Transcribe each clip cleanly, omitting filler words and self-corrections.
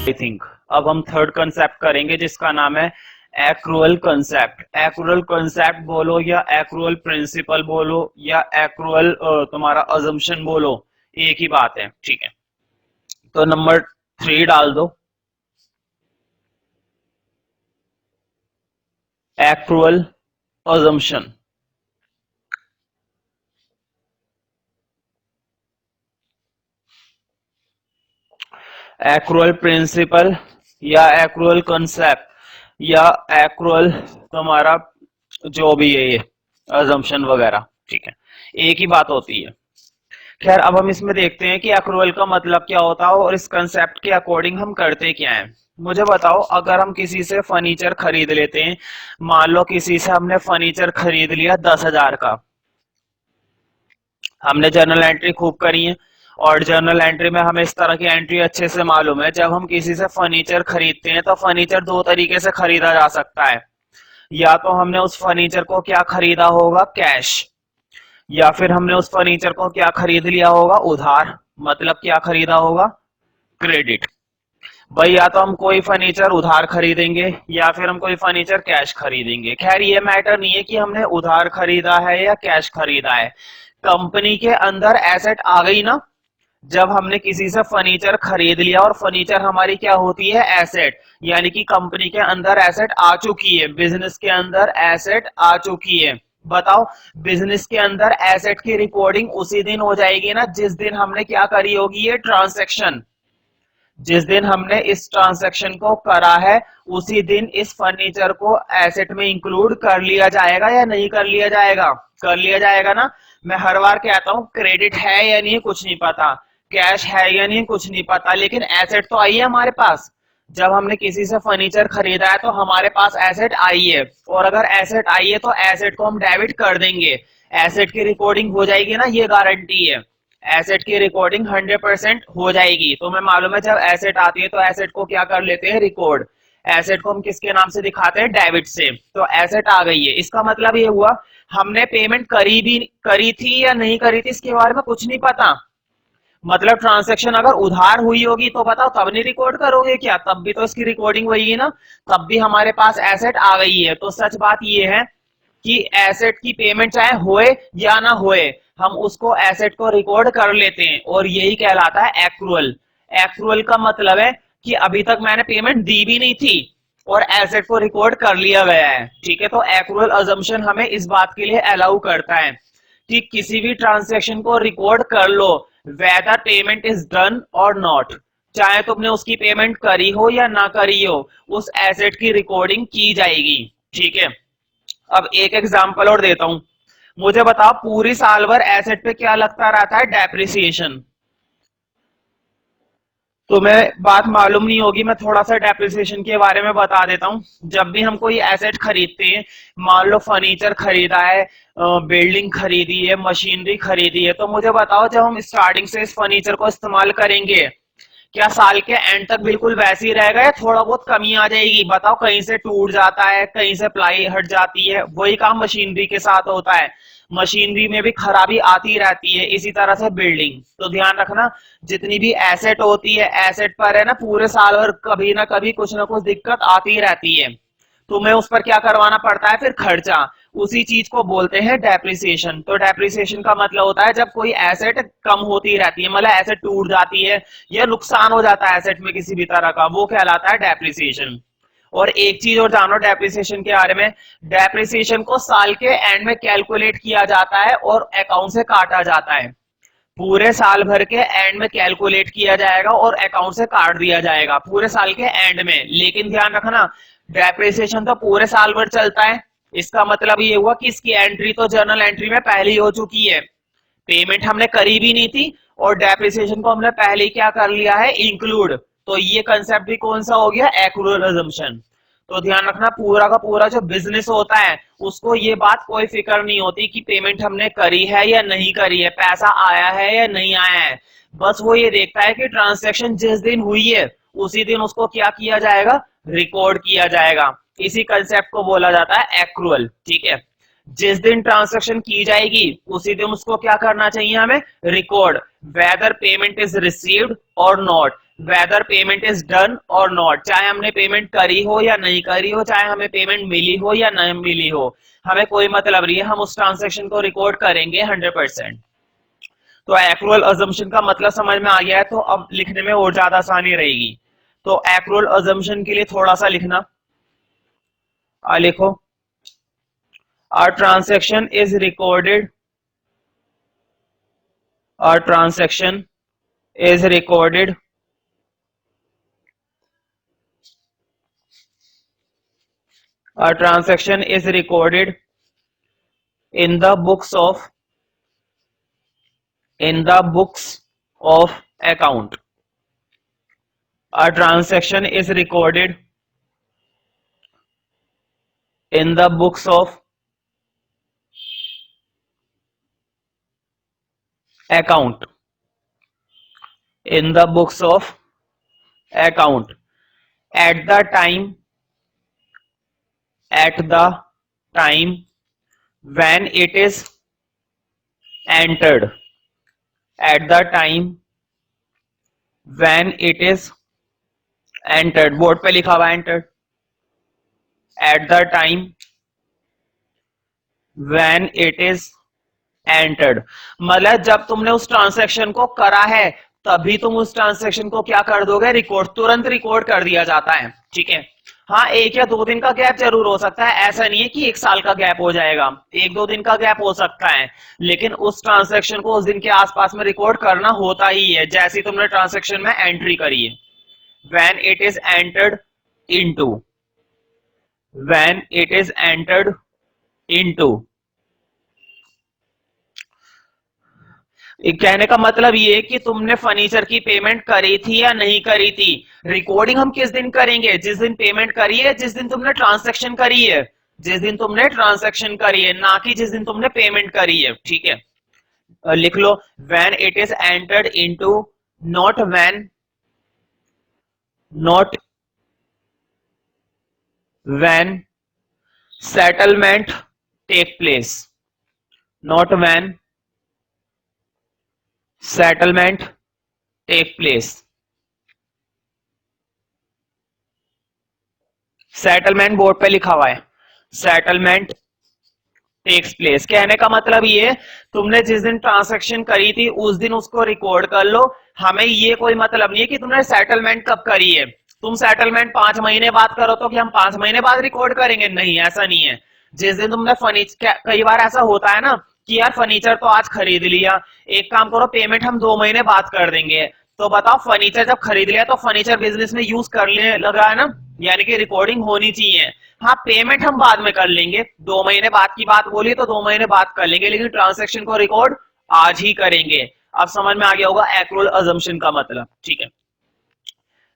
I think अब हम third concept करेंगे जिसका नाम है एक्रूअल कंसेप्ट। एक्रूअल कंसेप्ट बोलो या एक्रूअल प्रिंसिपल बोलो या एक्रूअल तुम्हारा अजम्पशन बोलो, एक ही बात है, ठीक है। तो नंबर 3 डाल दो, एक्रूअल अजम्पशन। एक्रूअल प्रिंसिपल या एक्रूअल कंसेप्ट या एक्रूअल तुम्हारा जो भी है ये अजम्पशन वगैरह, ठीक है, एक ही बात होती है। खैर अब हम इसमें देखते हैं कि एक्रूअल का मतलब क्या होता है और इस कंसेप्ट के अकॉर्डिंग हम करते क्या है। मुझे बताओ, अगर हम किसी से फर्नीचर खरीद लेते हैं, मान लो किसी से हमने फर्नीचर खरीद लिया 10,000 का, हमने जर्नल एंट्री खूब करी है और जर्नल एंट्री में हमें इस तरह की एंट्री अच्छे से मालूम है, जब हम किसी से फर्नीचर खरीदते हैं तो फर्नीचर दो तरीके से खरीदा जा सकता है। या तो हमने उस फर्नीचर को क्या खरीदा होगा, कैश, या फिर हमने उस फर्नीचर को क्या खरीद लिया होगा, उधार, मतलब क्या खरीदा होगा, क्रेडिट। भाई या तो हम कोई फर्नीचर उधार खरीदेंगे या फिर हम कोई फर्नीचर कैश खरीदेंगे। खैर ये मैटर नहीं है कि हमने उधार खरीदा है या कैश खरीदा है, कंपनी के अंदर एसेट आ गई ना। जब हमने किसी से फर्नीचर खरीद लिया और फर्नीचर हमारी क्या होती है, एसेट, यानी कि कंपनी के अंदर एसेट आ चुकी है, बिजनेस के अंदर एसेट आ चुकी है। बताओ, बिजनेस के अंदर एसेट की रिकॉर्डिंग उसी दिन हो जाएगी ना जिस दिन हमने क्या करी होगी, ये ट्रांजैक्शन। जिस दिन हमने इस ट्रांजैक्शन को करा है उसी दिन इस फर्नीचर को एसेट में इंक्लूड कर लिया जाएगा या नहीं कर लिया जाएगा, कर लिया जाएगा ना। मैं हर बार कहता हूं क्रेडिट है या नहीं कुछ नहीं पता, कैश है या नहीं कुछ नहीं पता, लेकिन एसेट तो आई है हमारे पास। जब हमने किसी से फर्नीचर खरीदा है तो हमारे पास एसेट आई है, और अगर एसेट आई है तो एसेट को हम डेबिट कर देंगे, एसेट की रिकॉर्डिंग हो जाएगी ना, ये गारंटी है। एसेट की रिकॉर्डिंग 100% हो जाएगी। तो मैं मालूम है जब एसेट आती है तो एसेट को क्या कर लेते हैं, रिकॉर्ड। एसेट को हम किसके नाम से दिखाते हैं, डेबिट से। तो एसेट आ गई है, इसका मतलब ये हुआ हमने पेमेंट करी थी या नहीं करी थी इसके बारे में कुछ नहीं पता। मतलब ट्रांजैक्शन अगर उधार हुई होगी तो बताओ तब नहीं रिकॉर्ड करोगे क्या, तब भी तो इसकी रिकॉर्डिंग हुई ना, तब भी हमारे पास एसेट आ गई है। तो सच बात ये है कि एसेट की पेमेंट चाहे होए या ना होए, हम उसको एसेट को रिकॉर्ड कर लेते हैं और यही कहलाता है एक्रूअल। एक्रूअल का मतलब है कि अभी तक मैंने पेमेंट दी भी नहीं थी और एसेट को रिकॉर्ड कर लिया गया है, ठीक है। तो एक्रूअल अजम्पशन हमें इस बात के लिए अलाउ करता है कि किसी भी ट्रांजैक्शन को रिकॉर्ड कर लो, वेदर पेमेंट इज डन और नॉट, चाहे तुमने उसकी पेमेंट करी हो या ना करी हो, उस एसेट की रिकॉर्डिंग की जाएगी, ठीक है। अब एक एग्जांपल और देता हूं, मुझे बताओ पूरी साल भर एसेट पे क्या लगता रहता है, डेप्रिसिएशन। तुम्हें बात मालूम नहीं होगी, मैं थोड़ा सा डेप्रिसिएशन के बारे में बता देता हूं। जब भी हम कोई एसेट खरीदते हैं, मान लो फर्नीचर खरीदा है, बिल्डिंग खरीदी है, मशीनरी खरीदी है, तो मुझे बताओ जब हम स्टार्टिंग से इस फर्नीचर को इस्तेमाल करेंगे, क्या साल के एंड तक बिल्कुल वैसे ही रहेगा या थोड़ा बहुत कमी आ जाएगी, बताओ। कहीं से टूट जाता है, कहीं से प्लाई हट जाती है, वही काम मशीनरी के साथ होता है, मशीनरी में भी खराबी आती रहती है, इसी तरह से बिल्डिंग। तो ध्यान रखना, जितनी भी एसेट होती है, एसेट पर है ना पूरे साल भर कभी ना कभी कुछ ना कुछ दिक्कत आती रहती है, तुम्हें उस पर क्या करवाना पड़ता है, फिर खर्चा। उसी चीज को बोलते हैं डेप्रिसिएशन। तो डेप्रिसिएशन का मतलब होता है जब कोई एसेट कम होती रहती है, मतलब एसेट टूट जाती है या नुकसान हो जाता है एसेट में किसी भी तरह का, वो कहलाता है डेप्रिसिएशन। और एक चीज और जानो डेप्रिसिएशन के बारे में, डेप्रिसिएशन को साल के एंड में कैलकुलेट किया जाता है और अकाउंट से काटा जाता है। पूरे साल भर के एंड में कैलकुलेट किया जाएगा और अकाउंट से काट दिया जाएगा पूरे साल के एंड में। लेकिन ध्यान रखना, डेप्रिसिएशन तो पूरे साल भर चलता है, इसका मतलब ये हुआ कि इसकी एंट्री तो जर्नल एंट्री में पहले ही हो चुकी है, पेमेंट हमने करी भी नहीं थी और डेप्रिसिएशन को हमने पहले ही क्या कर लिया है, इंक्लूड। तो ये कंसेप्ट भी कौन सा हो गया, एक्रूअल अजम्पशन। तो ध्यान रखना, पूरा का पूरा जो बिजनेस होता है उसको ये बात कोई फिक्र नहीं होती कि पेमेंट हमने करी है या नहीं करी है, पैसा आया है या नहीं आया है, बस वो ये देखता है कि ट्रांजैक्शन जिस दिन हुई है उसी दिन उसको क्या किया जाएगा, रिकॉर्ड किया जाएगा। इसी कंसेप्ट को बोला जाता है एक्रूअल, ठीक है। जिस दिन ट्रांजैक्शन की जाएगी उसी दिन उसको क्या करना चाहिए, हमें record, whether payment is received or not, whether payment is done और नॉट, चाहे हमने पेमेंट करी हो या नहीं करी हो, चाहे हमें पेमेंट मिली हो या नहीं मिली हो, हमें कोई मतलब नहीं है, हम उस ट्रांजेक्शन को रिकॉर्ड करेंगे 100%। तो एक्रुअल अजम्पशन का मतलब समझ में आ गया है, तो अब लिखने में और ज्यादा आसानी रहेगी। तो एक्रुअल अजम्पशन के लिए थोड़ा सा लिखना, लिखो, a transaction is recorded, a transaction is recorded a transaction is recorded in the books of account. A transaction is recorded in the books of account, in the books of account at the time when it is entered, at the time when it is entered, board पे लिखा हुआ entered, at the time when it is entered, मतलब जब तुमने उस transaction को करा है तभी तुम उस ट्रांजैक्शन को क्या कर दोगे, रिकॉर्ड, तुरंत रिकॉर्ड कर दिया जाता है, ठीक है। हाँ, 1 या 2 दिन का गैप जरूर हो सकता है, ऐसा नहीं है कि 1 साल का गैप हो जाएगा, 1-2 दिन का गैप हो सकता है, लेकिन उस ट्रांजैक्शन को उस दिन के आसपास में रिकॉर्ड करना होता ही है, जैसे तुमने ट्रांजैक्शन में एंट्री करी है। when it is entered into, when it is entered into, कहने का मतलब ये कि तुमने फर्नीचर की पेमेंट करी थी या नहीं करी थी। रिकॉर्डिंग हम किस दिन करेंगे, जिस दिन पेमेंट करी है, जिस दिन तुमने ट्रांजैक्शन करी है, जिस दिन तुमने ट्रांजैक्शन करी है, ना कि जिस दिन तुमने पेमेंट करी है, ठीक है। लिख लो, when it is entered into, not when, not when settlement take place, not when settlement take place, settlement board पे लिखा हुआ है, सेटलमेंट टेक्स प्लेस, कहने का मतलब ये, तुमने जिस दिन ट्रांजैक्शन करी थी उस दिन उसको रिकॉर्ड कर लो, हमें ये कोई मतलब नहीं है कि तुमने सेटलमेंट कब करी है। तुम सेटलमेंट 5 महीने बाद करो तो कि हम 5 महीने बाद रिकॉर्ड करेंगे, नहीं, ऐसा नहीं है। जिस दिन तुमने फर्नीचर, कई बार ऐसा होता है ना कि यार फर्नीचर तो आज खरीद लिया, एक काम करो, पेमेंट हम 2 महीने बाद कर देंगे, तो बताओ फर्नीचर जब खरीद लिया तो फर्नीचर बिजनेस में यूज करने लगा है ना, यानी कि रिकॉर्डिंग होनी चाहिए। हाँ, पेमेंट हम बाद में कर लेंगे, 2 महीने बाद की बात बोली तो 2 महीने बाद कर लेंगे, लेकिन ट्रांजैक्शन को रिकॉर्ड आज ही करेंगे। अब समझ में आ गया होगा एक्रुअल अजम्पशन का मतलब, ठीक है।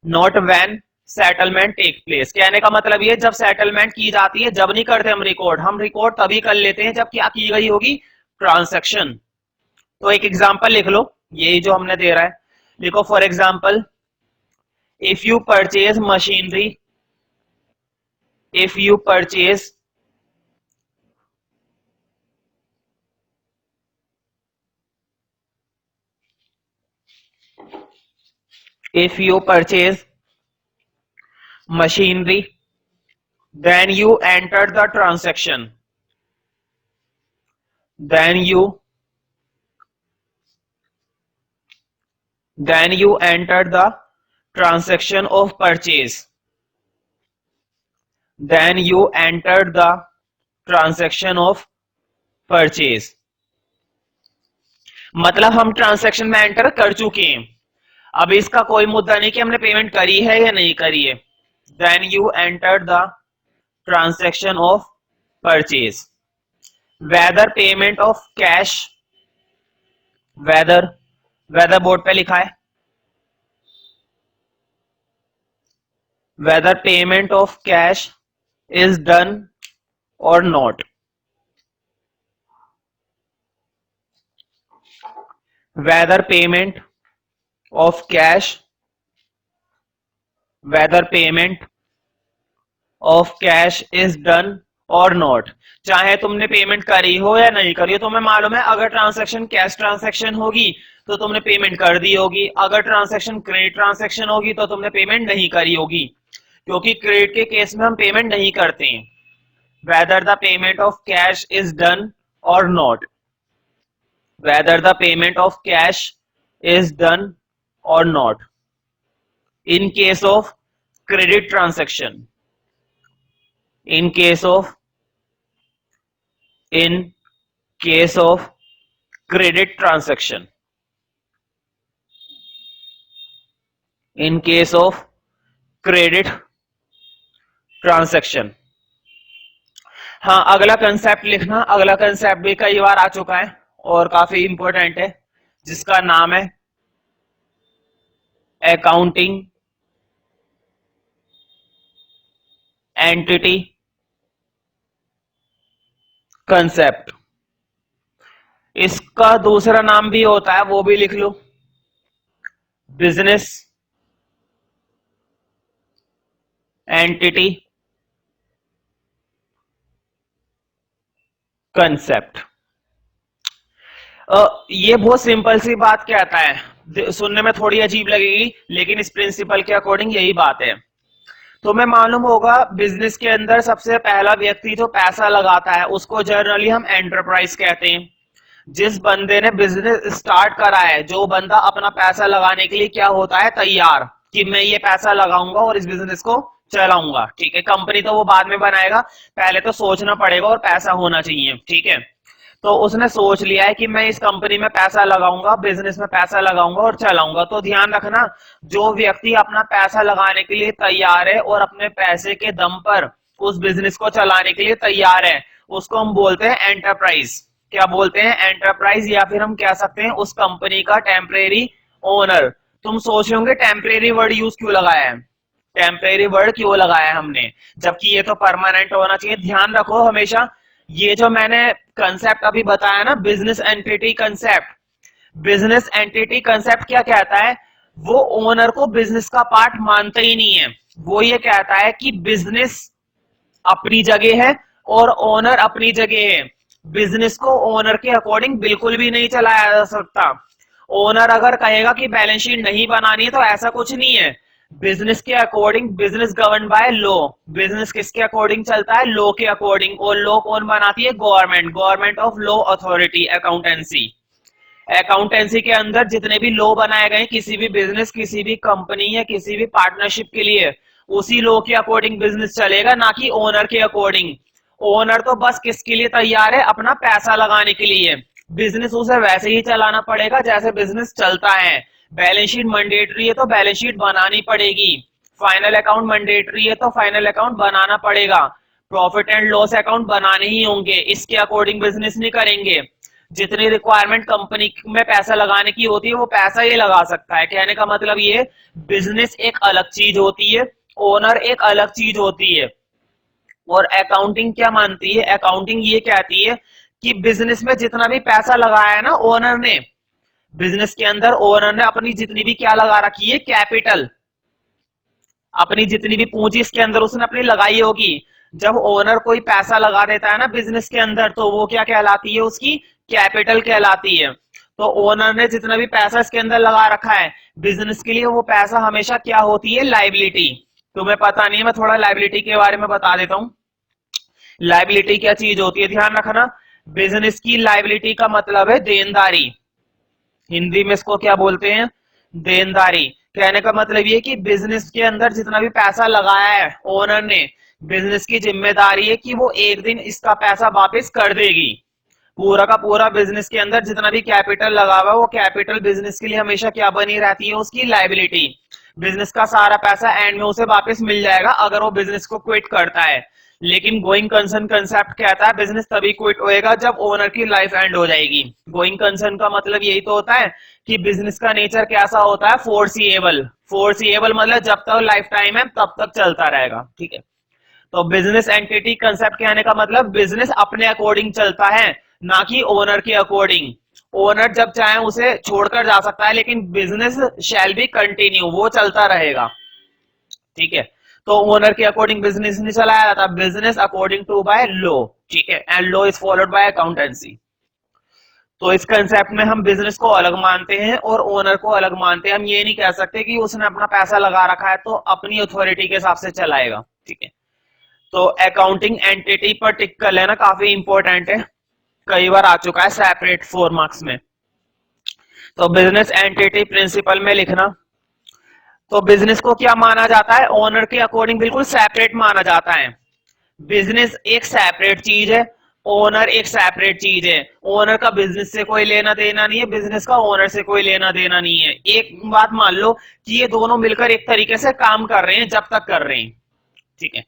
Not when settlement take place, कहने का मतलब ये, जब सेटलमेंट की जाती है जब नहीं करते हम रिकॉर्ड तभी कर लेते हैं जब क्या की गई होगी, ट्रांजैक्शन। तो एक एग्जांपल लिख लो, यही जो हमने दे रहा है, लिखो, for example, if you purchase machinery, if you purchase if you purchase machinery, then you enter the transaction, then you enter the transaction of purchase, then you enter the transaction of purchase, मतलब हम transaction में enter कर चुके हैं, अब इसका कोई मुद्दा नहीं कि हमने पेमेंट करी है या नहीं करी है। Then you enter the transaction of purchase, whether payment of cash, whether board पे लिखा है, whether payment of cash is done और not, whether payment of cash, whether payment of cash is done और नॉट। चाहे तुमने payment करी हो या नहीं करी हो, तुम्हें मालूम है अगर ट्रांजैक्शन कैश ट्रांजैक्शन होगी तो तुमने पेमेंट कर दी होगी, अगर ट्रांजैक्शन क्रेडिट ट्रांजैक्शन होगी तो तुमने पेमेंट नहीं करी होगी, क्योंकि क्रेडिट के केस में हम पेमेंट नहीं करते हैं। Whether the payment of cash is done और not, whether the payment of cash is done और not in case of credit transaction, in case of credit transaction, in case of credit transaction। हाँ, अगला concept लिखना, अगला concept भी कई बार आ चुका है और काफी इंपॉर्टेंट है, जिसका नाम है अकाउंटिंग एंटिटी कंसेप्ट। इसका दूसरा नाम भी होता है, वो भी लिख लो, बिजनेस एंटिटी कंसेप्ट। ये बहुत सिंपल सी बात कहता है, सुनने में थोड़ी अजीब लगेगी, लेकिन इस प्रिंसिपल के अकॉर्डिंग यही बात है। तुम्हें मालूम होगा बिजनेस के अंदर सबसे पहला व्यक्ति जो पैसा लगाता है उसको जनरली हम एंटरप्राइज कहते हैं। जिस बंदे ने बिजनेस स्टार्ट करा है, जो बंदा अपना पैसा लगाने के लिए क्या होता है, तैयार, कि मैं ये पैसा लगाऊंगा और इस बिजनेस को चलाऊंगा, ठीक है। कंपनी तो वो बाद में बनाएगा, पहले तो सोचना पड़ेगा और पैसा होना चाहिए, ठीक है। तो उसने सोच लिया है कि मैं इस कंपनी में पैसा लगाऊंगा, बिजनेस में पैसा लगाऊंगा और चलाऊंगा। तो ध्यान रखना, जो व्यक्ति अपना पैसा लगाने के लिए तैयार है और अपने पैसे के दम पर उस बिजनेस को चलाने के लिए तैयार है, उसको हम बोलते हैं एंटरप्राइज। क्या बोलते हैं, एंटरप्राइज, या फिर हम कह सकते हैं उस कंपनी का टेम्परेरी ओनर। तुम सोच रहे होंगे टेम्परेरी वर्ड यूज क्यों लगाया है, टेम्परेरी वर्ड क्यों लगाया है हमने, जबकि ये तो परमानेंट होना चाहिए। ध्यान रखो हमेशा, ये जो मैंने कंसेप्ट अभी बताया ना, business entity concept, business entity concept क्या कहता है, वो ओनर को बिजनेस का पार्ट मानता ही नहीं है। वो ये कहता है कि बिजनेस अपनी जगह है और ओनर अपनी जगह है। बिजनेस को ओनर के अकॉर्डिंग बिल्कुल भी नहीं चलाया जा सकता। ओनर अगर कहेगा कि बैलेंस शीट नहीं बनानी है तो ऐसा कुछ नहीं है। बिजनेस के according, business govern by law, business किसके अकॉर्डिंग चलता है, लॉ के अकॉर्डिंग। और लॉ कौन बनाती है, government, government of law authority, accountancy. Accountancy के अंदर जितने भी लॉ बनाए गए किसी भी बिजनेस, किसी भी कंपनी या किसी भी पार्टनरशिप के लिए, उसी लॉ के अकॉर्डिंग बिजनेस चलेगा, ना कि ओनर के अकॉर्डिंग। ओनर तो बस किसके लिए तैयार है, अपना पैसा लगाने के लिए। बिजनेस उसे वैसे ही चलाना पड़ेगा जैसे बिजनेस चलता है। बैलेंस शीट मैंडेटरी है तो बैलेंस शीट बनानी पड़ेगी, फाइनल अकाउंट मैंडेटरी है तो फाइनल अकाउंट बनाना पड़ेगा, प्रॉफिट एंड लॉस अकाउंट बनाने ही होंगे, इसके अकॉर्डिंग बिजनेस नहीं करेंगे। जितनी रिक्वायरमेंट कंपनी में पैसा लगाने की होती है वो पैसा ये लगा सकता है। कहने का मतलब ये, बिजनेस एक अलग चीज होती है, ओनर एक अलग चीज होती है। और अकाउंटिंग क्या मानती है, अकाउंटिंग ये कहती है कि बिजनेस में जितना भी पैसा लगाया है ना ओनर ने, बिजनेस के अंदर ओनर ने अपनी जितनी भी क्या लगा रखी है, कैपिटल, अपनी जितनी भी पूंजी इसके अंदर उसने अपनी लगाई होगी। जब ओनर कोई पैसा लगा देता है ना बिजनेस के अंदर, तो वो क्या कहलाती है, उसकी कैपिटल कहलाती है। तो ओनर ने जितना भी पैसा इसके अंदर लगा रखा है बिजनेस के लिए, वो पैसा हमेशा क्या होती है, लाइबिलिटी। तुम्हें पता नहीं है, मैं थोड़ा लाइबिलिटी के बारे में बता देता हूं। लाइबिलिटी क्या चीज होती है, ध्यान रखना। बिजनेस की लाइबिलिटी का मतलब है देनदारी, हिंदी में इसको क्या बोलते हैं, देनदारी। कहने का मतलब ये कि बिजनेस के अंदर जितना भी पैसा लगाया है ओनर ने, बिजनेस की जिम्मेदारी है कि वो एक दिन इसका पैसा वापस कर देगी। पूरा का पूरा बिजनेस के अंदर जितना भी कैपिटल लगा हुआ है, वो कैपिटल बिजनेस के लिए हमेशा क्या बनी रहती है, उसकी लाइबिलिटी। बिजनेस का सारा पैसा एंड में उसे वापस मिल जाएगा अगर वो बिजनेस को क्विट करता है। लेकिन गोइंग कंसर्न कंसेप्ट कहता है बिजनेस तभी क्विट होएगा जब ओनर की लाइफ एंड हो जाएगी। गोइंग कंसर्न का मतलब यही तो होता है कि बिजनेस का नेचर कैसा होता है, फोर्सिएबल। फोर्सिएबल मतलब जब तक लाइफ टाइम है तब तक चलता रहेगा, ठीक है। तो बिजनेस एंटिटी कंसेप्ट कहने का मतलब बिजनेस अपने अकॉर्डिंग चलता है, ना कि ओनर के अकॉर्डिंग। ओनर जब चाहे उसे छोड़कर जा सकता है, लेकिन बिजनेस शैल बी कंटिन्यू, वो चलता रहेगा, ठीक है। तो ओनर के अकॉर्डिंग बिजनेस नहीं चलाया जाता, business according to by law, ठीक है, and law is followed by accountancy. तो इस कंसेप्ट में हम बिजनेस को अलग मानते हैं और ओनर को अलग मानते हैं। हम ये नहीं कह सकते कि उसने अपना पैसा लगा रखा है तो अपनी अथॉरिटी के हिसाब से चलाएगा, ठीक है। तो अकाउंटिंग एंटिटी पर टिक कर लेना काफी इंपॉर्टेंट है, कई बार आ चुका है सेपरेट 4 मार्क्स में। तो बिजनेस एंटिटी प्रिंसिपल में लिखना, तो बिजनेस को क्या माना जाता है, ओनर के अकॉर्डिंग बिल्कुल सेपरेट माना जाता है। बिजनेस एक सेपरेट चीज है, ओनर एक सेपरेट चीज है। ओनर का बिजनेस से कोई लेना देना नहीं है, बिजनेस का ओनर से कोई लेना देना नहीं है। एक बात मान लो कि ये दोनों मिलकर एक तरीके से काम कर रहे हैं जब तक कर रहे हैं, ठीक है।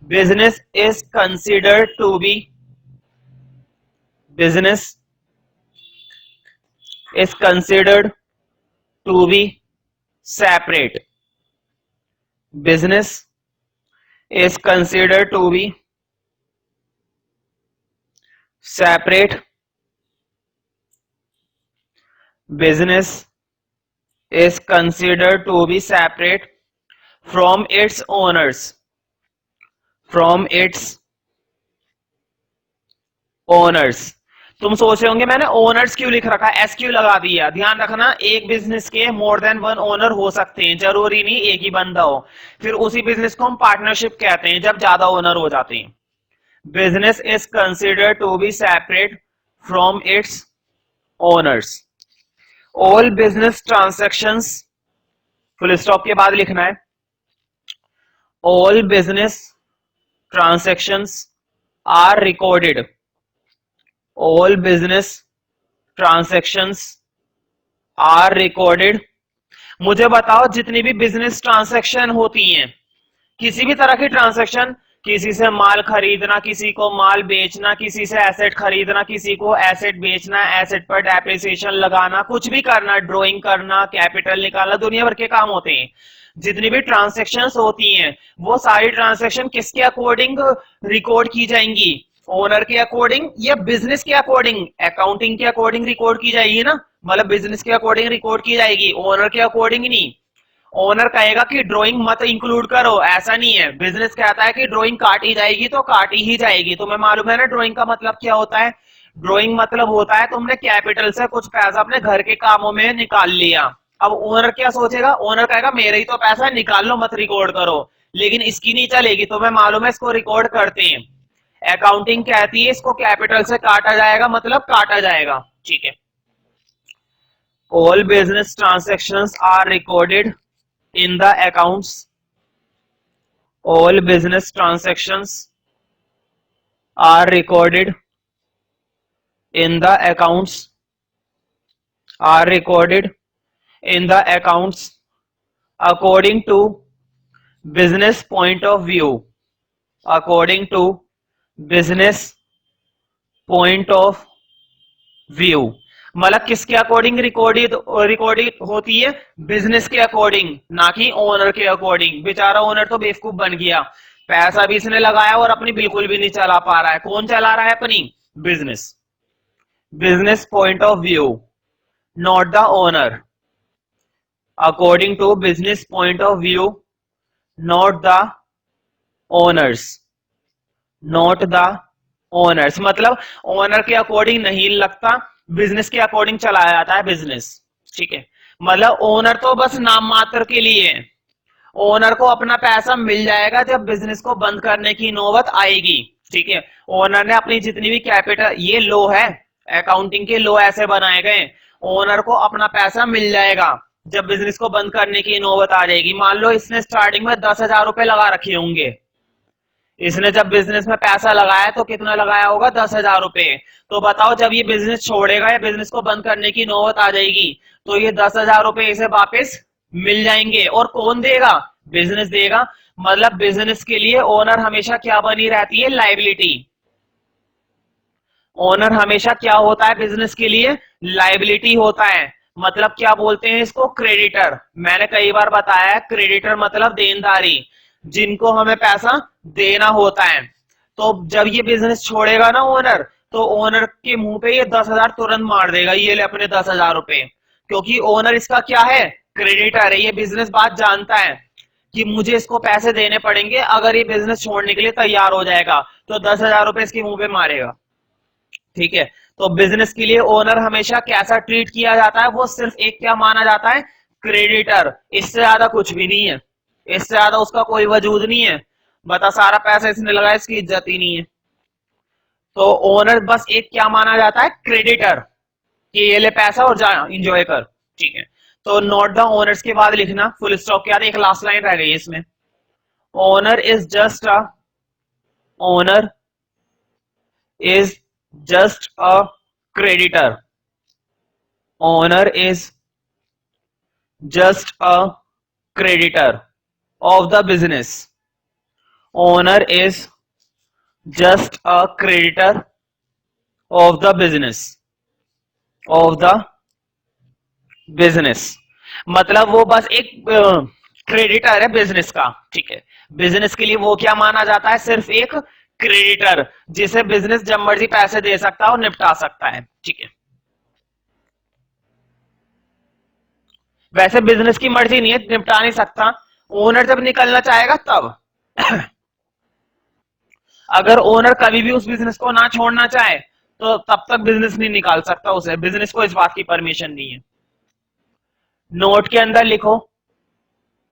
Business is considered to be, business is considered to be separate, business is considered to be separate, business is considered to be separate from its owners, from its owners। तुम सोच रहे होंगे मैंने ओनर्स क्यों लिख रखा है, एस क्यों लगा दिया। ध्यान रखना, एक बिजनेस के मोर देन वन ओनर हो सकते हैं, जरूरी नहीं एक ही बंदा हो। फिर उसी बिजनेस को हम पार्टनरशिप कहते हैं जब ज्यादा ओनर हो जाते हैं। Business is considered to be separate from its owners. All business transactions, full stop के बाद लिखना है, all business transactions are recorded, all business transactions are recorded। मुझे बताओ जितनी भी बिजनेस ट्रांसैक्शन होती हैं, किसी भी तरह की ट्रांसैक्शन, किसी से माल खरीदना, किसी को माल बेचना, किसी से एसेट खरीदना, किसी को एसेट बेचना, एसेट पर डेप्रिसिएशन लगाना, कुछ भी करना, ड्राइंग करना, कैपिटल निकालना, दुनिया भर के काम होते हैं। जितनी भी ट्रांसैक्शंस होती हैं वो सारी ट्रांसैक्शन किसके अकॉर्डिंग रिकॉर्ड की जाएंगी, ओनर के अकॉर्डिंग या बिजनेस के अकॉर्डिंग। अकाउंटिंग के अकॉर्डिंग रिकॉर्ड की जाएगी ना, मतलब बिजनेस के अकॉर्डिंग रिकॉर्ड की जाएगी, ओनर के अकॉर्डिंग नहीं। ओनर कहेगा कि ड्राइंग मत इंक्लूड करो, ऐसा नहीं है। बिजनेस कहता है कि ड्राइंग काटी जाएगी तो काटी ही जाएगी। तुम्हें मालूम है ना ड्राइंग का मतलब क्या होता है। ड्राइंग मतलब होता है तुमने कैपिटल से कुछ पैसा अपने घर के कामों में निकाल लिया। अब ओनर क्या सोचेगा, ओनर कहेगा मेरे ही तो पैसा है, निकाल लो, मत रिकॉर्ड करो। लेकिन इसकी नहीं चलेगी, तुम्हें मालूम है इसको रिकॉर्ड करते हैं। अकाउंटिंग कहती है इसको कैपिटल से काटा जाएगा, मतलब काटा जाएगा, ठीक है। All business transactions are recorded in the accounts, all business transactions are recorded in the accounts, are recorded in the accounts according to business point of view, according to business point of view। मतलब किसके according recorded होती है, business के according, ना कि owner के according. बेचारा owner तो बेवकूफ बन गया, पैसा भी इसने लगाया और अपनी बिल्कुल भी नहीं चला पा रहा है। कौन चला रहा है अपनी, business. Business point of view, not the owner, according to business point of view, not the owners, not the owners. मतलब ओनर के अकॉर्डिंग नहीं लगता, बिजनेस के अकॉर्डिंग चलाया जाता है बिजनेस, ठीक है। मतलब ओनर तो बस नाम मात्र के लिए है, ओनर को अपना पैसा मिल जाएगा जब बिजनेस को बंद करने की नौबत आएगी, ठीक है। ओनर ने अपनी जितनी भी कैपिटल, ये लो है, अकाउंटिंग के लो ऐसे बनाए गए, ओनर को अपना पैसा मिल जाएगा जब बिजनेस को बंद करने की नौबत आ जाएगी। मान लो इसने स्टार्टिंग में 10,000 रुपए लगा रखे होंगे, इसने जब बिजनेस में पैसा लगाया तो कितना लगाया होगा, 10,000 रुपए। तो बताओ जब ये बिजनेस छोड़ेगा या बिजनेस को बंद करने की नौबत आ जाएगी तो ये 10,000 रुपए इसे वापस मिल जाएंगे। और कौन देगा, बिजनेस देगा। मतलब बिजनेस के लिए ओनर हमेशा क्या बनी रहती है, लाइबिलिटी। ओनर हमेशा क्या होता है बिजनेस के लिए, लाइबिलिटी होता है। मतलब क्या बोलते हैं इसको, क्रेडिटर। मैंने कई बार बताया है, क्रेडिटर मतलब देनदारी, जिनको हमें पैसा देना होता है। तो जब ये बिजनेस छोड़ेगा ना ओनर, तो ओनर के मुंह पे ये 10,000 तुरंत मार देगा, ये ले अपने 10,000 रुपए। क्योंकि ओनर इसका क्या है, क्रेडिटर है। ये बिजनेस बात जानता है कि मुझे इसको पैसे देने पड़ेंगे अगर ये बिजनेस छोड़ने के लिए तैयार हो जाएगा, तो 10,000 रुपए इसके मुंह पे मारेगा। ठीक है, तो बिजनेस के लिए ओनर हमेशा कैसा ट्रीट किया जाता है, वो सिर्फ एक क्या माना जाता है, क्रेडिटर। इससे ज्यादा कुछ भी नहीं है, इससे ज्यादा उसका कोई वजूद नहीं है। बता, सारा पैसा इसने लगाया, इसकी इज्जत ही नहीं है। तो ओनर बस एक क्या माना जाता है, क्रेडिटर, कि ये ले पैसा और जा इंजॉय कर। ठीक है, तो नोट द ओनर्स के बाद लिखना फुल स्टॉप के बाद एक लास्ट लाइन रह गई इसमें, owner is just a, owner is just a creditor, owner is just a creditor of the business, owner is just a creditor of the business, of the business। मतलब वो बस एक क्रेडिटर है business का। ठीक है, बिजनेस के लिए वो क्या माना जाता है, सिर्फ एक क्रेडिटर, जिसे बिजनेस जब मर्जी पैसे दे सकता है और निपटा सकता है। ठीक है, वैसे बिजनेस की मर्जी नहीं है, निपटा नहीं सकता, ओनर जब निकलना चाहेगा तब। अगर ओनर कभी भी उस बिजनेस को ना छोड़ना चाहे तो तब तक बिजनेस नहीं निकाल सकता उसे, बिजनेस को इस बात की परमिशन नहीं है। नोट के अंदर लिखो,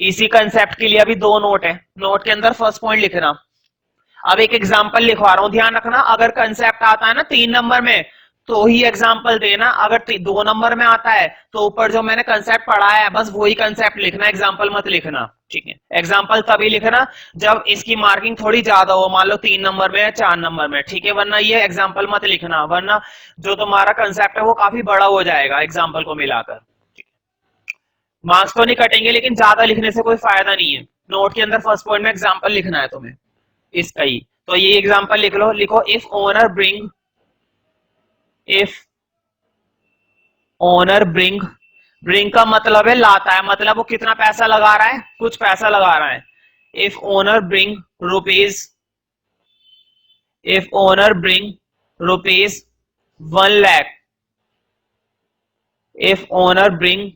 इसी कंसेप्ट के लिए अभी दो नोट है, नोट के अंदर फर्स्ट पॉइंट लिखना। अब एक एग्जांपल लिखवा रहा हूं, ध्यान रखना, अगर कंसेप्ट आता है ना 3 नंबर में तो ही एग्जांपल देना, अगर 2 नंबर में आता है तो ऊपर जो मैंने कंसेप्ट पढ़ाया है बस वही कंसेप्ट लिखना, एग्जांपल मत लिखना। ठीक है, एग्जांपल तभी लिखना जब इसकी मार्किंग थोड़ी ज्यादा हो, मान लो 3 नंबर में या 4 नंबर में। ठीक है, वरना ये एग्जांपल मत लिखना, वरना जो तुम्हारा कंसेप्ट है वो काफी बड़ा हो जाएगा एग्जाम्पल को मिलाकर। मार्क्स तो नहीं कटेंगे लेकिन ज्यादा लिखने से कोई फायदा नहीं है। नोट के अंदर फर्स्ट पॉइंट में एग्जांपल लिखना है तुम्हें इसका ही, तो ये एग्जांपल लिख लो, लिखो if owner bring, if owner bring, bring का मतलब है लाता है, मतलब वो कितना पैसा लगा रहा है, कुछ पैसा लगा रहा है। If owner bring rupees, if owner bring rupees 1 lakh, if owner bring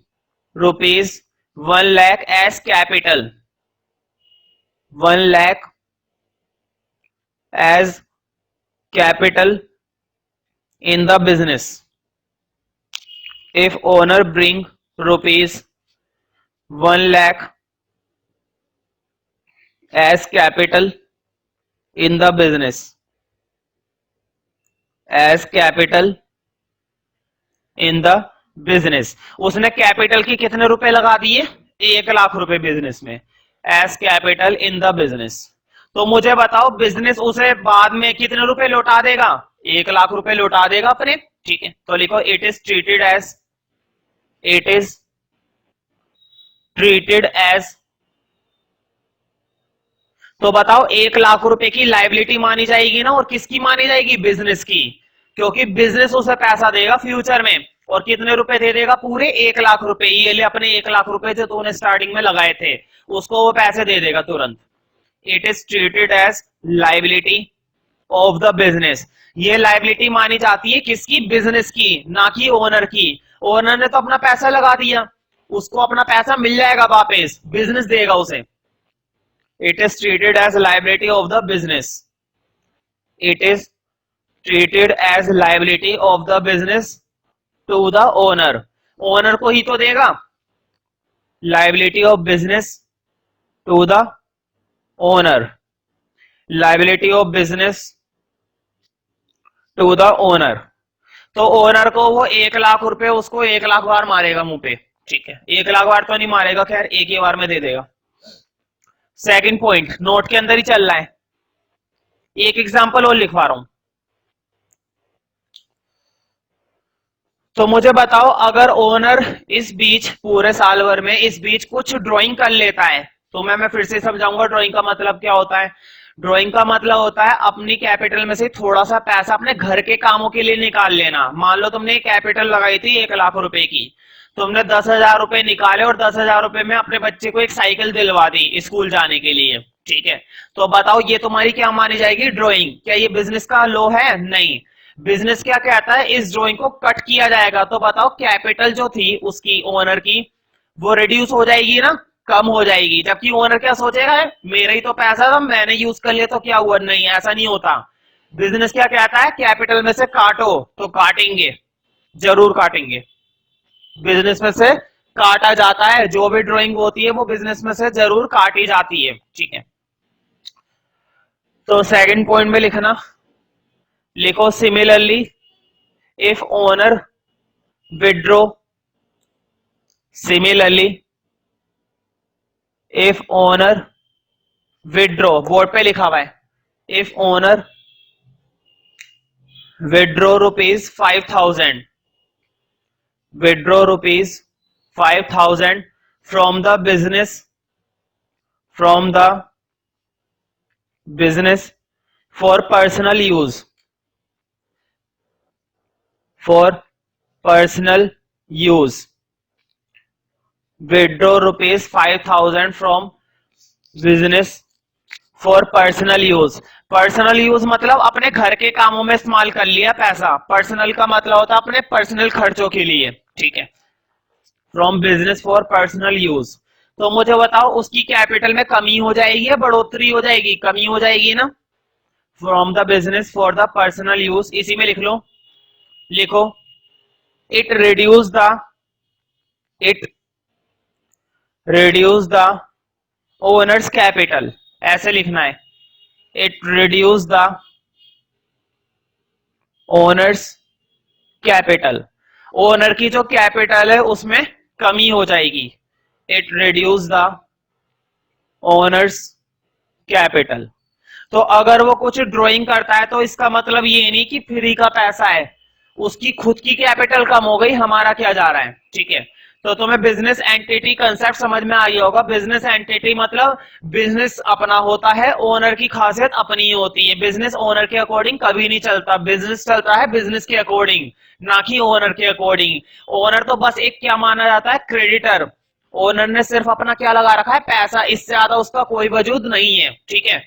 rupees 1 lakh as capital, 1 lakh as capital in the business, if owner bring rupees 1 lakh as capital in the business, as capital in the business, उसने capital की कितने रुपए लगा दिए, 1 लाख रुपए business में, as capital in the business। तो मुझे बताओ बिजनेस उसे बाद में कितने रुपए लौटा देगा, 1 लाख रुपए लौटा देगा अपने। ठीक है, तो लिखो it is treated as, it is treated as, तो बताओ 1 लाख रुपए की लाइबिलिटी मानी जाएगी ना, और किसकी मानी जाएगी, बिजनेस की, क्योंकि बिजनेस उसे पैसा देगा फ्यूचर में, और कितने रुपए दे देगा, पूरे 1 लाख रुपए। ये ले अपने 1 लाख रुपए जो तूने स्टार्टिंग में लगाए थे उसको वो पैसे दे देगा तुरंत। It is treated as liability of the business, ये लाइबिलिटी मानी जाती है किसकी, बिजनेस की, ना कि ओनर की। ओनर ने तो अपना पैसा लगा दिया, उसको अपना पैसा मिल जाएगा वापस, बिजनेस देगा उसे। It is treated as liability of the business, it is treated as liability of the business to the owner, owner को ही तो देगा, liability of business to the owner, liability of business to the owner. तो owner को वो 1 लाख रुपए उसको 1 लाख बार मारेगा मुंह पे। ठीक है, 1 लाख बार तो नहीं मारेगा, खैर एक ही बार में दे देगा। सेकंड पॉइंट नोट के अंदर ही चल रहा है, एक एग्जांपल और लिखवा रहा हूं। तो मुझे बताओ अगर ओनर इस बीच पूरे साल भर में इस बीच कुछ ड्राइंग कर लेता है, तो मैं फिर से समझाऊंगा ड्राइंग का मतलब क्या होता है। ड्राइंग का मतलब होता है अपनी कैपिटल में से थोड़ा सा पैसा अपने घर के कामों के लिए निकाल लेना। मान लो तुमने कैपिटल लगाई थी 1 लाख रुपए की, तुमने 10,000 रुपए निकाले और 10,000 रुपए में अपने बच्चे को एक साइकिल दिलवा दी स्कूल जाने के लिए। ठीक है, तो बताओ ये तुम्हारी क्या मानी जाएगी, ड्राइंग। क्या ये बिजनेस का लॉ है, नहीं। बिजनेस क्या कहता है, इस ड्राइंग को कट किया जाएगा, तो बताओ कैपिटल जो थी उसकी ओनर की वो रिड्यूस हो जाएगी ना, कम हो जाएगी, जबकि ओनर क्या सोचेगा, मेरा ही तो पैसा था, मैंने यूज कर लिया तो क्या हुआ, नहीं ऐसा नहीं होता। बिजनेस क्या कहता है, कैपिटल में से काटो, तो काटेंगे, जरूर काटेंगे, बिजनेस में से काटा जाता है, जो भी ड्राइंग होती है वो बिजनेस में से जरूर काटी जाती है, ठीक है। तो सेकंड पॉइंट में लिखना, लिखो similarly if owner withdraw, similarly if owner withdraw, board पे लिखा हुआ है, if owner withdraw ₹5,000, withdraw ₹5,000 from the business for personal use, for personal use, withdraw ₹5,000 from business for personal use। Personal use मतलब अपने घर के कामों में इस्तेमाल कर लिया पैसा, पर्सनल का मतलब होता है अपने पर्सनल खर्चों के लिए, ठीक है। From business for personal use, तो मुझे बताओ उसकी कैपिटल में कमी हो जाएगी या बढ़ोतरी हो जाएगी, कमी हो जाएगी ना। From the business for the personal use, इसी में लिख लो, लिखो it reduce the owners capital, ऐसे लिखना है, it reduce the owners capital, owner की जो कैपिटल है उसमें कमी हो जाएगी, it reduce the owners capital. तो अगर वो कुछ ड्राइंग करता है तो इसका मतलब ये नहीं कि फ्री का पैसा है, उसकी खुद की कैपिटल कम हो गई, हमारा क्या जा रहा है, ठीक है। तो तुम्हें बिजनेस एंटिटी कंसेप्ट समझ में आ गया होगा। बिजनेस एंटिटी मतलब बिजनेस अपना होता है, ओनर की खासियत अपनी होती है, बिजनेस ओनर के अकॉर्डिंग कभी नहीं चलता, बिजनेस चलता है बिजनेस के अकॉर्डिंग, ना कि ओनर के अकॉर्डिंग। ओनर तो बस एक क्या माना जाता है, क्रेडिटर, ओनर ने सिर्फ अपना क्या लगा रखा है, पैसा, इससे ज्यादा उसका कोई वजूद नहीं है, ठीक है।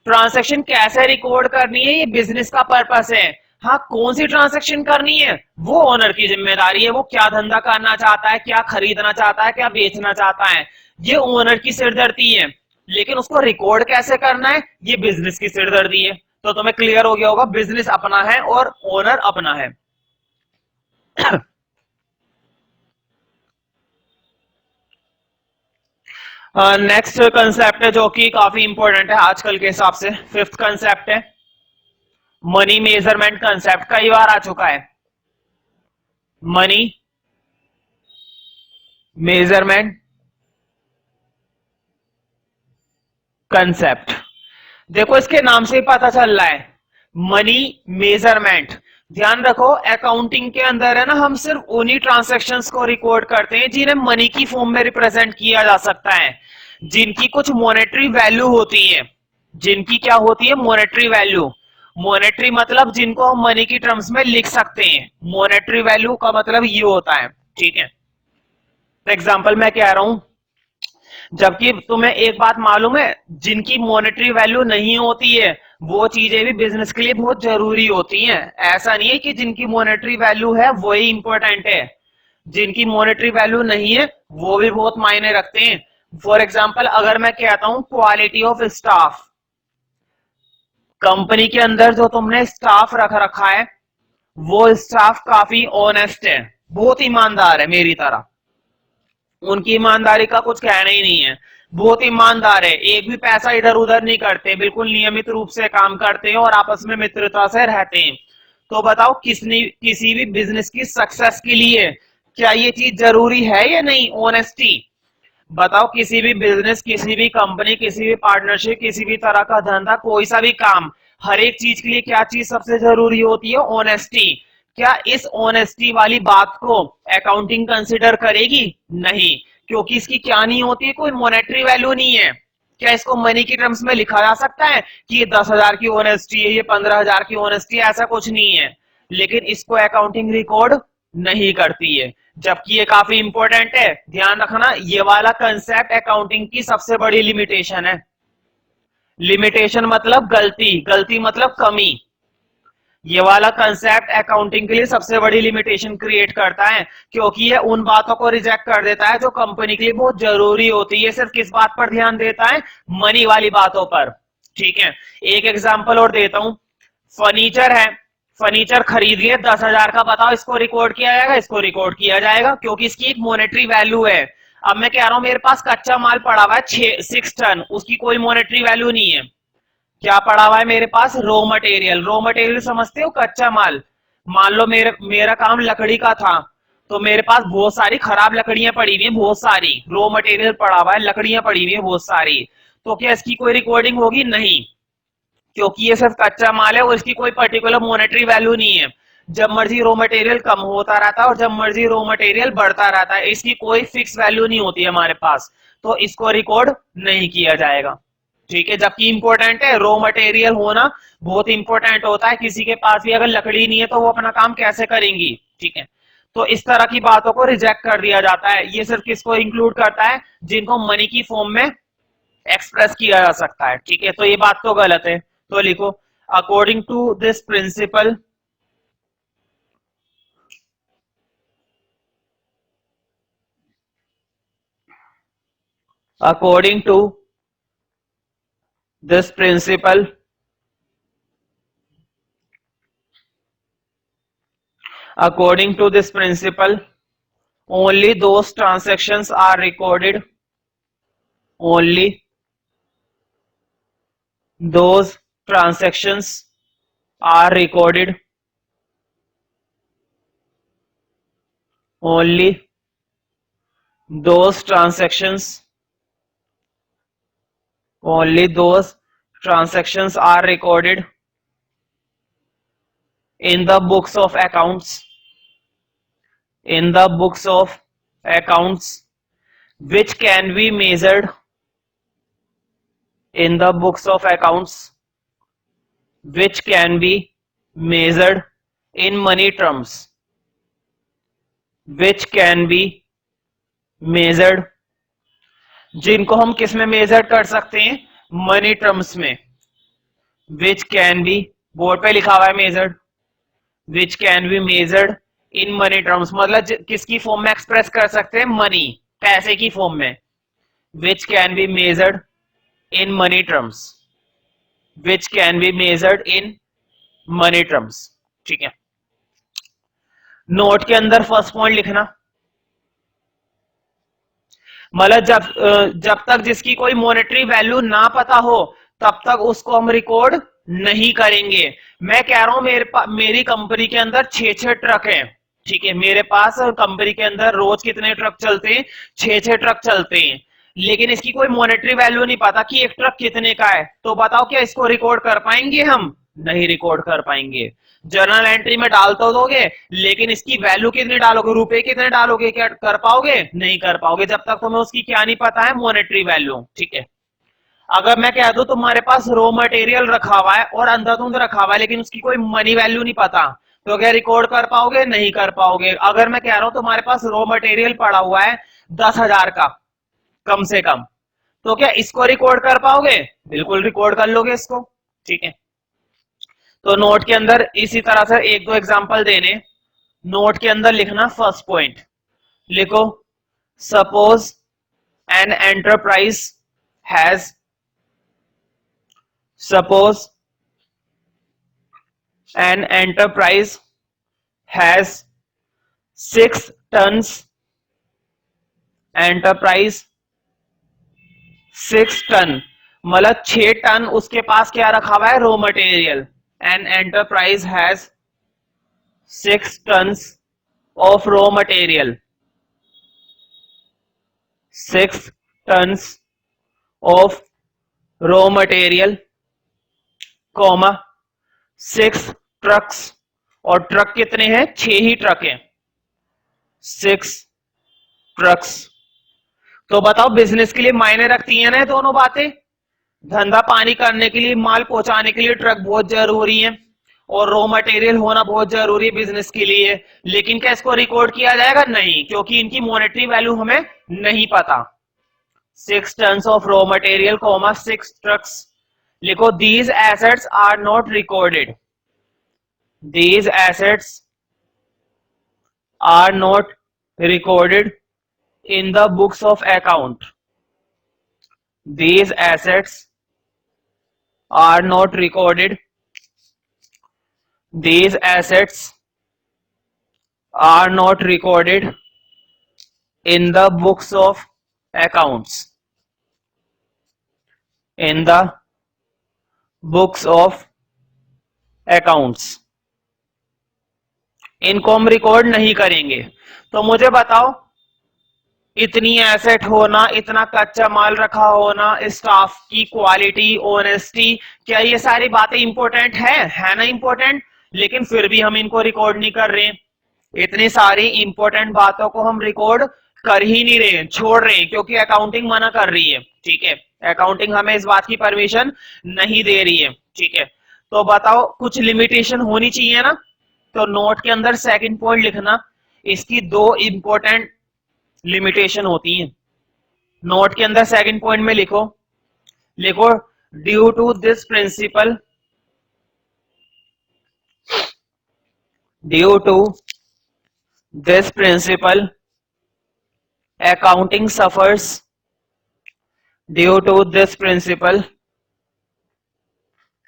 ट्रांजैक्शन कैसे रिकॉर्ड करनी है ये बिजनेस का पर्पस है, हाँ कौन सी ट्रांजैक्शन करनी है वो ओनर की जिम्मेदारी है, वो क्या धंधा करना चाहता है, क्या खरीदना चाहता है, क्या बेचना चाहता है, ये ओनर की सिरदर्दी है। लेकिन उसको रिकॉर्ड कैसे करना है ये बिजनेस की सिरदर्दी है। तो तुम्हें क्लियर हो गया होगा, बिजनेस अपना है और ओनर अपना है। नेक्स्ट कंसेप्ट है जो कि काफी इंपॉर्टेंट है आजकल के हिसाब से, फिफ्थ कंसेप्ट है मनी मेजरमेंट कंसेप्ट, कई बार आ चुका है, मनी मेजरमेंट कंसेप्ट। देखो इसके नाम से ही पता चल रहा है, मनी मेजरमेंट। ध्यान रखो अकाउंटिंग के अंदर है ना, हम सिर्फ उन्हीं ट्रांजैक्शंस को रिकॉर्ड करते हैं जिन्हें मनी की फॉर्म में रिप्रेजेंट किया जा सकता है, जिनकी कुछ मॉनेटरी वैल्यू होती है, जिनकी क्या होती है, मॉनेटरी वैल्यू। मॉनेटरी मतलब जिनको हम मनी की टर्म्स में लिख सकते हैं, मॉनेटरी वैल्यू का मतलब ये होता है, ठीक है। तो एग्जांपल मैं कह रहा हूं, जबकि तुम्हें एक बात मालूम है, जिनकी मॉनेटरी वैल्यू नहीं होती है वो चीजें भी बिजनेस के लिए बहुत जरूरी होती हैं। ऐसा नहीं है कि जिनकी मॉनेटरी वैल्यू है वही इंपॉर्टेंट है, जिनकी मॉनेटरी वैल्यू नहीं है वो भी बहुत मायने रखते हैं। फॉर एग्जाम्पल अगर मैं कहता हूं क्वालिटी ऑफ स्टाफ, कंपनी के अंदर जो तुमने स्टाफ रख रखा है वो स्टाफ काफी ऑनेस्ट है, बहुत ईमानदार है मेरी तरह, उनकी ईमानदारी का कुछ कहना ही नहीं है, बहुत ईमानदार है, एक भी पैसा इधर उधर नहीं करते, बिल्कुल नियमित रूप से काम करते हैं और आपस में मित्रता से रहते हैं। तो बताओ किसी भी बिजनेस की सक्सेस के लिए क्या ये चीज जरूरी है या नहीं, ऑनेस्टी। बताओ किसी भी बिजनेस, किसी भी कंपनी, किसी भी पार्टनरशिप, किसी भी तरह का धंधा, कोई सा भी काम, हर एक चीज के लिए क्या चीज सबसे जरूरी होती है, ऑनेस्टी। क्या इस ऑनेस्टी वाली बात को अकाउंटिंग कंसिडर करेगी, नहीं, क्योंकि इसकी क्या नहीं होती है, कोई मॉनेटरी वैल्यू नहीं है। क्या इसको मनी की टर्म्स में लिखा जा सकता है कि ये 10,000 की ऑनेस्टी है, ये 15,000 की ऑनेस्टी है, ऐसा कुछ नहीं है। लेकिन इसको अकाउंटिंग रिकॉर्ड नहीं करती है, जबकि ये काफी इंपॉर्टेंट है। ध्यान रखना ये वाला कंसेप्ट अकाउंटिंग की सबसे बड़ी लिमिटेशन है। लिमिटेशन मतलब गलती, गलती मतलब कमी। ये वाला कंसेप्ट अकाउंटिंग के लिए सबसे बड़ी लिमिटेशन क्रिएट करता है, क्योंकि ये उन बातों को रिजेक्ट कर देता है जो कंपनी के लिए बहुत जरूरी होती है। ये सिर्फ किस बात पर ध्यान देता है? मनी वाली बातों पर। ठीक है, एक एग्जांपल और देता हूं। फर्नीचर है, फर्नीचर खरीद लिए 10,000 का, बताओ इसको रिकॉर्ड किया जाएगा? इसको रिकॉर्ड किया जाएगा, क्योंकि इसकी एक मॉनेटरी वैल्यू है। अब मैं कह रहा हूं मेरे पास कच्चा माल पड़ा हुआ है 6 टन, उसकी कोई मॉनेटरी वैल्यू नहीं है। क्या पड़ा हुआ है मेरे पास? Raw material. रॉ मटेरियल समझते हो? कच्चा माल। मान लो मेरा काम लकड़ी का था, तो मेरे पास बहुत सारी खराब लकड़ियां पड़ी हुई हैं, बहुत सारी रॉ मटेरियल पड़ा हुआ है, लकड़ियां पड़ी हुई हैं बहुत सारी। तो क्या इसकी कोई रिकॉर्डिंग होगी? नहीं, क्योंकि ये सिर्फ कच्चा माल है और इसकी कोई पर्टिकुलर मॉनेटरी वैल्यू नहीं है। जब मर्जी रॉ मटेरियल कम होता रहता है और जब मर्जी रॉ मटेरियल बढ़ता रहता है, इसकी कोई फिक्स वैल्यू नहीं होती है हमारे पास, तो इसको रिकॉर्ड नहीं किया जाएगा। ठीक है, जबकि इंपॉर्टेंट है, रॉ मटेरियल होना बहुत इंपॉर्टेंट होता है। किसी के पास भी अगर लकड़ी नहीं है तो वो अपना काम कैसे करेंगी? ठीक है, तो इस तरह की बातों को रिजेक्ट कर दिया जाता है। ये सिर्फ किसको इंक्लूड करता है? जिनको मनी की फॉर्म में एक्सप्रेस किया जा सकता है। ठीक है, तो ये बात तो गलत है, तो लिखो according to this principle, according to this principle, according to this principle, only those transactions are recorded, only those transactions are recorded, only those transactions, only those transactions are recorded in the books of accounts, in the books of accounts, which can be measured, in the books of accounts, which can be measured in money terms, which can be measured, जिनको हम किस में major कर सकते हैं? Money terms में। which can be, board पे लिखा हुआ है measured, which can be measured in money terms, मतलब किसकी फॉर्म में एक्सप्रेस कर सकते हैं? मनी, पैसे की फॉर्म में। which can be measured in money terms, which can be measured in money terms। ठीक है, नोट के अंदर फर्स्ट पॉइंट लिखना, मतलब जब तक जिसकी कोई मॉनेटरी वैल्यू ना पता हो तब तक उसको हम रिकॉर्ड नहीं करेंगे। मैं कह रहा हूं मेरी कंपनी के अंदर 6 ट्रक हैं। ठीक है, मेरे पास कंपनी के अंदर रोज कितने ट्रक चलते हैं? 6 ट्रक चलते हैं, लेकिन इसकी कोई मॉनेटरी वैल्यू नहीं पता कि एक ट्रक कितने का है। तो बताओ क्या इसको रिकॉर्ड कर पाएंगे हम? नहीं रिकॉर्ड कर पाएंगे। जर्नल एंट्री में डाल तो दोगे, लेकिन इसकी वैल्यू कितनी डालोगे? रुपए कितने डालोगे? क्या कर पाओगे? नहीं कर पाओगे, जब तक तुम्हें उसकी क्या नहीं पता है? Monetary value. ठीक है, अगर मैं कह दूं तुम्हारे पास रॉ मटेरियल रखा हुआ है और अंधाधुंध रखा हुआ है, लेकिन उसकी कोई मनी वैल्यू नहीं पता, तो क्या रिकॉर्ड कर पाओगे? नहीं कर पाओगे। अगर मैं कह रहा हूं तुम्हारे पास रॉ मटेरियल पड़ा हुआ है 10,000 का कम से कम, तो क्या इसको रिकॉर्ड कर पाओगे? बिल्कुल रिकॉर्ड कर लोगे इसको। ठीक है, तो नोट के अंदर इसी तरह से 1-2 एग्जांपल देने, नोट के अंदर लिखना। फर्स्ट पॉइंट लिखो, suppose an enterprise has, suppose an enterprise has 6 tons, enterprise 6 ton, मतलब 6 टन उसके पास क्या रखा हुआ है? Raw material. An enterprise has 6 tons of raw material, 6 tons of raw material, comma 6 trucks, और ट्रक कितने हैं? 6 ही ट्रक हैं, 6 ट्रक्स। तो बताओ बिजनेस के लिए मायने रखती है ना दोनों बातें? धंधा पानी करने के लिए, माल पहुंचाने के लिए ट्रक बहुत जरूरी है और रॉ मटेरियल होना बहुत जरूरी है बिजनेस के लिए, लेकिन क्या इसको रिकॉर्ड किया जाएगा? नहीं, क्योंकि इनकी मॉनेटरी वैल्यू हमें नहीं पता। 6 tons of raw material comma 6 trucks, लिखो these assets are not recorded, these assets are not recorded in the books of account. These assets are not recorded. These assets are not recorded in the books of accounts. In the books of accounts. इनको हम record नहीं करेंगे. तो मुझे बताओ, इतनी asset होना, इतना कच्चा माल रखा होना, स्टाफ की क्वालिटी, ऑनेस्टी, क्या ये सारी बातें इंपॉर्टेंट है ना इंपॉर्टेंट? लेकिन फिर भी हम इनको रिकॉर्ड नहीं कर रहे हैं. इतनी सारी इंपॉर्टेंट बातों को हम रिकॉर्ड कर ही नहीं रहे हैं, छोड़ रहे हैं, क्योंकि अकाउंटिंग मना कर रही है. ठीक है, अकाउंटिंग हमें इस बात की परमिशन नहीं दे रही है. ठीक है, तो बताओ कुछ लिमिटेशन होनी चाहिए ना. तो नोट के अंदर सेकंड पॉइंट लिखना, इसकी दो इंपॉर्टेंट लिमिटेशन होती हैं. नोट के अंदर सेकंड पॉइंट में लिखो due to this principle, due to this principle accounting suffers, due to this principle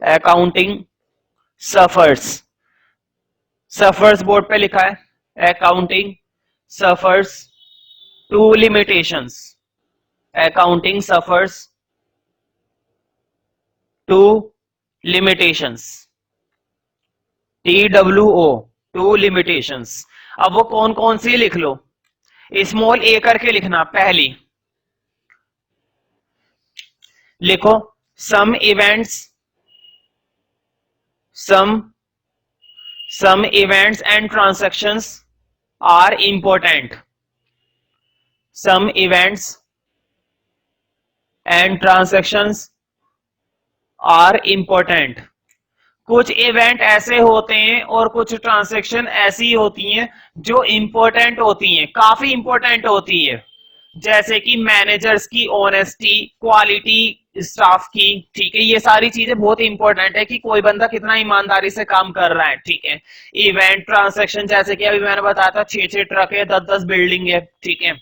accounting suffers. suffers board पे लिखा है. accounting suffers two limitations. accounting suffers two limitations. TWO, two limitations. अब वो कौन कौन सी लिख लो. स्मॉल ए करके लिखना. पहली लिखो some events and transactions are important. Some events and transactions are important. कुछ इवेंट ऐसे होते हैं और कुछ ट्रांजैक्शन ऐसी होती हैं जो इंपॉर्टेंट होती हैं, काफी इंपॉर्टेंट होती है. जैसे कि मैनेजर्स की ऑनेस्टी, क्वालिटी स्टाफ की. ठीक है, ये सारी चीजें बहुत इंपॉर्टेंट है कि कोई बंदा कितना ईमानदारी से काम कर रहा है. ठीक है, इवेंट ट्रांजैक्शन जैसे कि अभी मैंने बताया था 6 ट्रक है, 10 बिल्डिंग है. ठीक है,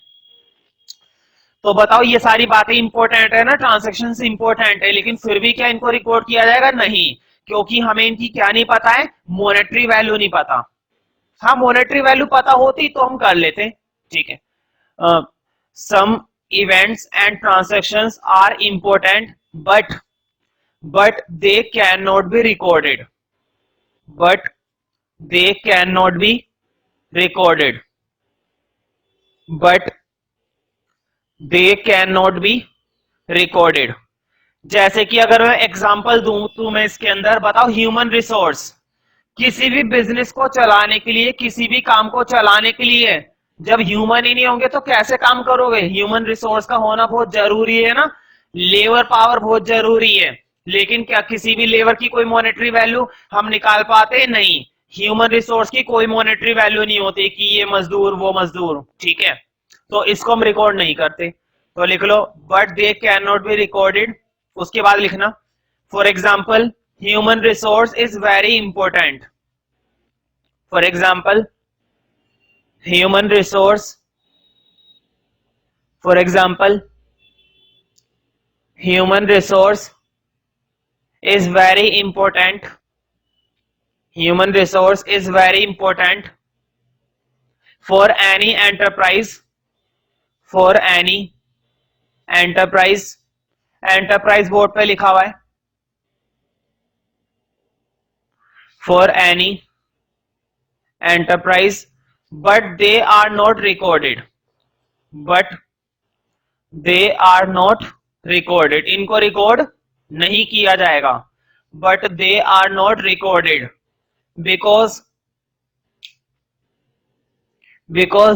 तो बताओ ये सारी बातें इंपॉर्टेंट है ना, ट्रांजैक्शन इंपॉर्टेंट है, लेकिन फिर भी क्या इनको रिकॉर्ड किया जाएगा? नहीं, क्योंकि हमें इनकी क्या नहीं पता है, मॉनेटरी वैल्यू नहीं पता. हाँ, मॉनेटरी वैल्यू पता होती तो हम कर लेते. ठीक है, some events and transactions are important but they cannot be recorded. But they cannot be recorded. But they cannot be recorded. जैसे कि अगर मैं एग्जांपल दूं तो मैं इसके अंदर बताओ, ह्यूमन रिसोर्स, किसी भी बिजनेस को चलाने के लिए, किसी भी काम को चलाने के लिए जब ह्यूमन ही नहीं होंगे तो कैसे काम करोगे? ह्यूमन रिसोर्स का होना बहुत जरूरी है ना, लेबर पावर बहुत जरूरी है. लेकिन क्या किसी भी लेबर की कोई मॉनेटरी वैल्यू हम निकाल पाते? नहीं. ह्यूमन रिसोर्स की कोई मॉनेटरी वैल्यू नहीं होती कि ये मजदूर वो मजदूर. ठीक है, तो इसको हम रिकॉर्ड नहीं करते. तो लिख लो but they can not be recorded. उसके बाद लिखना for example human resource is very important. For example human resource, for example human resource is very important. Human resource is very important for any enterprise. For any enterprise. enterprise board पे लिखा हुआ है. for any enterprise but they are not recorded. but they are not recorded. इनको record नहीं किया जाएगा. but they are not recorded because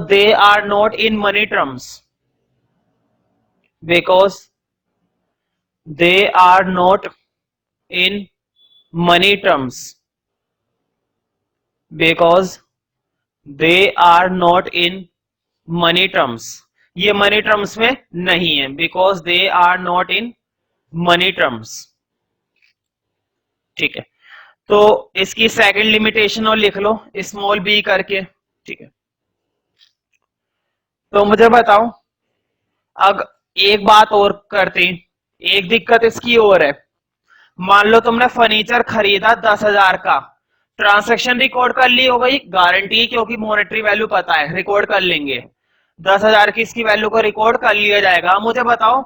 they are not in money terms. because they are not in money terms. because they are not in money terms. ये money terms में नहीं है. Because they are not in money terms. ठीक है, तो इसकी second limitation और लिख लो स्मॉल बी करके, ठीक है। तो मुझे बताओ, अब एक बात और करते हैं, एक दिक्कत इसकी और है। मान लो तुमने फर्नीचर खरीदा 10,000 का, ट्रांसैक्शन रिकॉर्ड कर ली हो गई, गारंटी क्योंकि मॉनेटरी वैल्यू पता है, रिकॉर्ड कर लेंगे। 10,000 की इसकी वैल्यू को रिकॉर्ड कर लिया जाएगा। मुझे बताओ,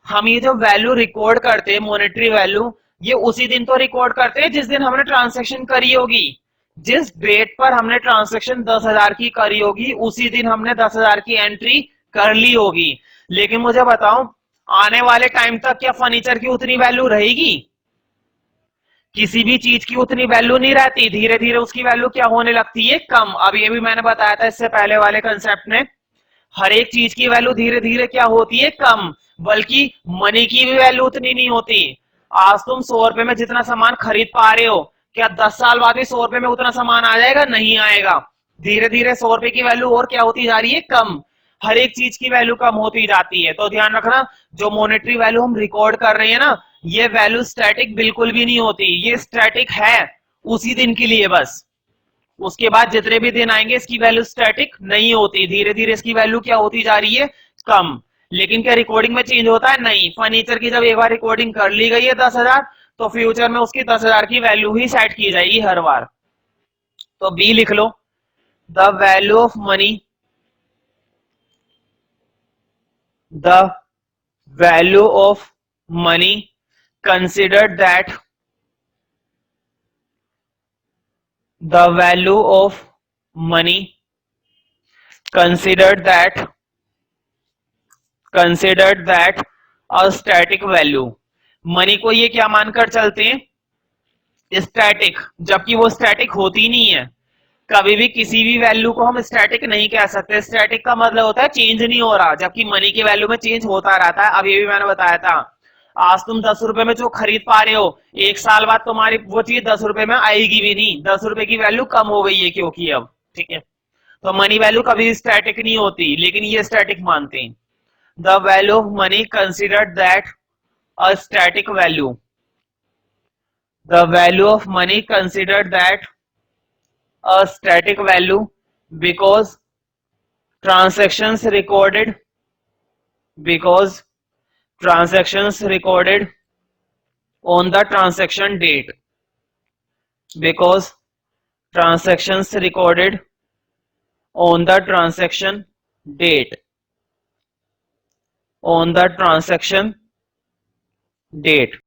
हम ये जो वैल्यू रिकॉर्ड करते हैं मॉनेटरी वैल्यू, ये उसी दिन तो रिकॉर्ड करते हैं जिस दिन हमने ट्रांसैक्शन करी होगी। जिस डेट पर हमने ट्रांसैक्शन 10,000 की करी होगी उसी दिन हमने 10,000 की एंट्री कर ली होगी। लेकिन मुझे बताओ, आने वाले टाइम तक क्या फर्नीचर की उतनी वैल्यू रहेगी? किसी भी चीज की उतनी वैल्यू नहीं रहती, धीरे धीरे उसकी वैल्यू क्या होने लगती है? कम। अब ये भी मैंने बताया था इससे पहले वाले कंसेप्ट में, हर एक चीज की वैल्यू धीरे धीरे क्या होती है? कम। बल्कि मनी की भी वैल्यू उतनी नहीं होती। आज तुम 100 रुपए में जितना सामान खरीद पा रहे हो, क्या 10 साल बाद भी 100 रुपए में उतना सामान आ जाएगा? नहीं आएगा। धीरे धीरे 100 रुपए की वैल्यू और क्या होती जा रही है? कम। हर एक चीज की वैल्यू कम होती जाती है। तो ध्यान रखना, जो मॉनेटरी वैल्यू हम रिकॉर्ड कर रहे हैं ना, ये वैल्यू स्टैटिक बिल्कुल भी नहीं होती। ये स्टैटिक है उसी दिन के लिए बस। उसके बाद जितने भी दिन आएंगे इसकी वैल्यू स्टैटिक नहीं होती, धीरे धीरे इसकी वैल्यू क्या होती जा रही है? कम। लेकिन क्या रिकॉर्डिंग में चेंज होता है? नहीं। फर्नीचर की जब एक बार रिकॉर्डिंग कर ली गई है 10,000, तो फ्यूचर में उसकी 10,000 की वैल्यू ही सेट की जाएगी हर बार। तो बी लिख लो, the value of money, the value of money considered that, the value of money considered that a static value। Money को ये क्या मानकर चलते हैं? स्टैटिक, जबकि वो स्टैटिक होती नहीं है। कभी भी किसी भी वैल्यू को हम स्टैटिक नहीं कह सकते। स्टैटिक का मतलब होता है चेंज नहीं हो रहा, जबकि मनी की वैल्यू में चेंज होता रहता है। अब ये भी मैंने बताया था, आज तुम 10 रुपए में जो खरीद पा रहे हो, एक साल बाद तुम्हारी वो चीज 10 रुपए में आएगी भी नहीं। 10 रुपए की वैल्यू कम हो गई है क्योंकि अब, ठीक है। तो मनी वैल्यू कभी स्टैटिक नहीं होती, लेकिन ये स्टैटिक मानते हैं। The value of money considered that a static value, the value of money considered that a static value because transactions recorded because transactions recorded on the transaction date, because transactions recorded on the transaction date, on the transaction date